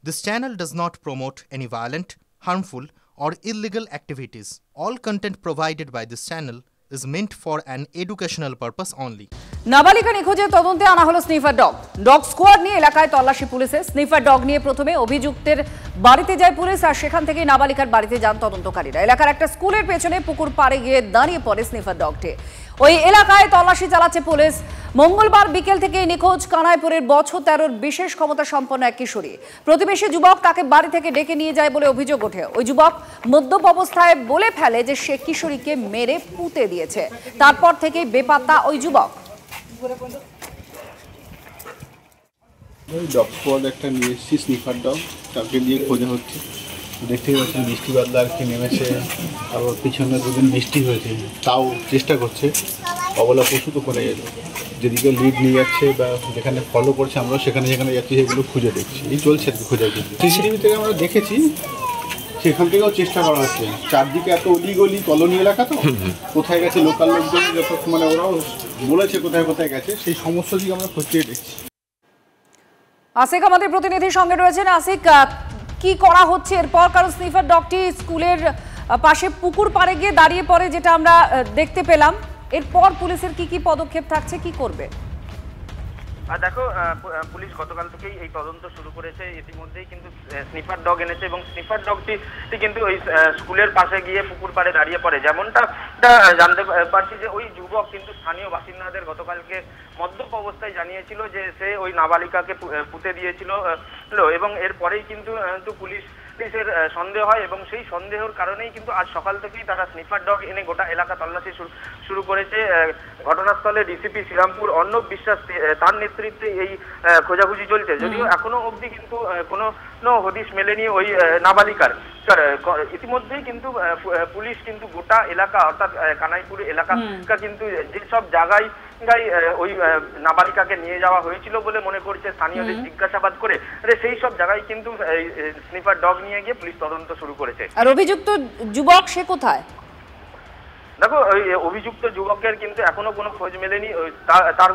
This channel does not promote any violent, harmful, or illegal activities. All content provided by this channel is meant for an educational purpose only. নাবালিকা নিখোঁজের তদন্তে আনা হলো sniffer dog squad নিয়ে এলাকায় তল্লাশি পুলিশের। স্নিফার ডগ নিয়ে প্রথমে অভিযুক্তের বাড়িতে যায় পুলিশ, আর সেখান থেকেই নাবালিকার বাড়িতে যান তদন্তকারীরা। এলাকার একটা স্কুলের পেছনে পুকুর পাড়ে গিয়ে দাঁড়িয়ে পড়ে স্নিফার ডগটি। ওই এলাকায় তল্লাশি চালাচ্ছে পুলিশ। মঙ্গলবার বিকেল থেকে নিখোঁজ কানাইপুরের বছর 13-র বিশেষ ক্ষমতা সম্পন্ন এক কিশোরী। প্রতিবেশী যুবক তাকে বাড়ি থেকে ডেকে নিয়ে যায় বলে অভিযোগ ওঠে। ওই যুবক মদ্যপ অবস্থায় বলে ফেলে যে সে কিশোরীকে মেরে পুঁতে দিয়েছে। তারপর থেকেই বেপাত্তা ওই যুবক। ডগ স্কোয়াড একটা নিয়ে এসেছি, স্নিফার ডগ, তাকে দিয়ে খোঁজা হচ্ছে। দেখতেই পাচ্ছেন বৃষ্টি বাদলা আর কি নেমেছে, আবার পিছনে দুদিন বৃষ্টি হয়েছে, তাও চেষ্টা করছে। অবলা পশু তো করে যেদিকে লিড নিয়ে যাচ্ছে বা যেখানে ফলো করছে, আমরা সেখানে যেখানে যাচ্ছি সেগুলো খুঁজে দেখছি। এই চলছে আর কি খোঁজা কিন্তু। সিসিটিভি থেকে আমরা দেখেছি, সেখান থেকেও চেষ্টা করা হচ্ছে। চারদিকে এত অলিগলি কলোনি এলাকা, তো কোথায় গেছে লোকাল লোকজন, যত মানে ওরাও বলেছে কোথায় কোথায় গেছে, সেই সমস্ত দিকে আমরা খতিয়ে দেখছি। আসিক আমাদের প্রতিনিধির সঙ্গে রয়েছেন। আসিক, কি করা হচ্ছে এরপর? কারণ স্নিফার ডগটি স্কুলের পাশে পুকুর পাড়ে গিয়ে দাঁড়িয়ে পড়ে, যেটা আমরা দেখতে পেলাম। এরপর পুলিশের কি পদক্ষেপ থাকছে, কি করবে? দেখো, পুলিশ গতকাল থেকেই এই তদন্ত শুরু করেছে। ইতিমধ্যেই কিন্তু স্নিফার ডগ এনেছে এবং স্নিফার ডগটি কিন্তু ওই স্কুলের পাশে গিয়ে পুকুর পাড়ে দাঁড়িয়ে পড়ে। যেমনটা জানতে পারছি যে ওই যুবক কিন্তু স্থানীয় বাসিন্দাদের গতকালকে মদ্যপ অবস্থায় জানিয়েছিল যে সে ওই নাবালিকাকে পুঁতে দিয়েছিল, এবং এরপরেই কিন্তু পুলিশের সন্দেহ হয় এবং সেই সন্দেহের কারণেই কিন্তু আজ সকাল থেকেই তারা স্নিফার ডগ এনে গোটা এলাকা তল্লাশি শুরু করেছে। ঘটনাস্থলে ডিসিপি শ্রীরামপুর অর্ণব বিশ্বাস, তার নেতৃত্বে এই খোঁজাখুঁজি চলছে। যদিও এখনো অবধি কিন্তু কোনো হদিশ মেলেনি ওই নাবালিকার। ইতিমধ্যেই কিন্তু পুলিশ কিন্তু গোটা এলাকা, অর্থাৎ কানাইপুর এলাকা কিন্তু যেসব জায়গায় ওই নাবালিকাকে নিয়ে যাওয়া হয়েছিল বলে মনে করছে স্থানীয়দের জিজ্ঞাসাবাদ করে, সেই সব জায়গায় কিন্তু স্নিফার ডগ নিয়ে গিয়ে পুলিশ তদন্ত শুরু করেছে। আর অভিযুক্ত যুবক সে কোথায়? দেখো, ওই অভিযুক্ত যুবকের কিন্তু এখনো কোনো খোঁজ মেলেনি। তার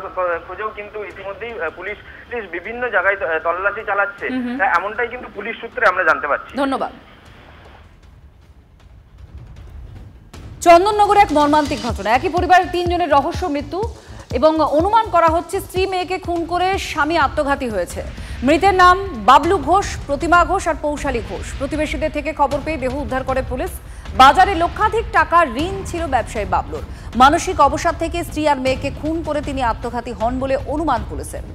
খোঁজেও কিন্তু ইতিমধ্যেই পুলিশ বিভিন্ন জায়গায় তল্লাশি চালাচ্ছে, এমনটাই কিন্তু পুলিশ সূত্রে আমরা জানতে পারছি। ধন্যবাদ। চন্দননগরে এক মর্মান্তিক ঘটনা। একই পরিবারের 3 জনের রহস্য মৃত্যু এবং অনুমান করা হচ্ছে স্ত্রী মেয়েকে খুন করে স্বামী আত্মঘাতী হয়েছে। মৃতের নাম বাবলু ঘোষ, প্রতিমা ঘোষ আর পৌশালী ঘোষ। প্রতিবেশীদের থেকে খবর পেয়ে দেহ উদ্ধার করে পুলিশ। বাজারে লক্ষাধিক টাকার ঋণ ছিল ব্যবসায়ী বাবলুর। মানসিক অবসাদ থেকে স্ত্রী আর মেয়েকে খুন করে তিনি আত্মঘাতী হন বলে অনুমান পুলিশের।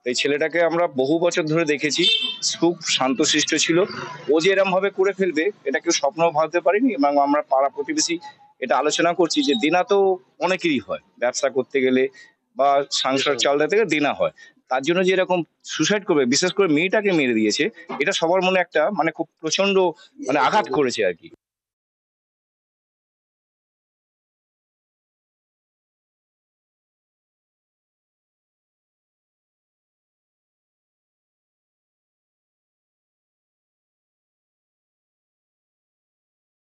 এই ছেলেটাকে আমরা বহু বছর ধরে দেখেছি, খুব শান্তশিষ্ট ছিল। ও যে এরকম ভাবে করে ফেলবে এটা কেউ স্বপ্নও ভাবতে পারেনি। এবং আমরা পাড়া প্রতিবেশী এটা আলোচনা করছি যে দিনা তো অনেকেরই হয়, ব্যবসা করতে গেলে বা সংসার চালাতে গেলে দিনা হয়। তার জন্য যে এরকম সুসাইড করবে, বিশেষ করে মেয়েটাকে মেরে দিয়েছে, এটা সবার মনে একটা খুব প্রচন্ড আঘাত করেছে আর কি।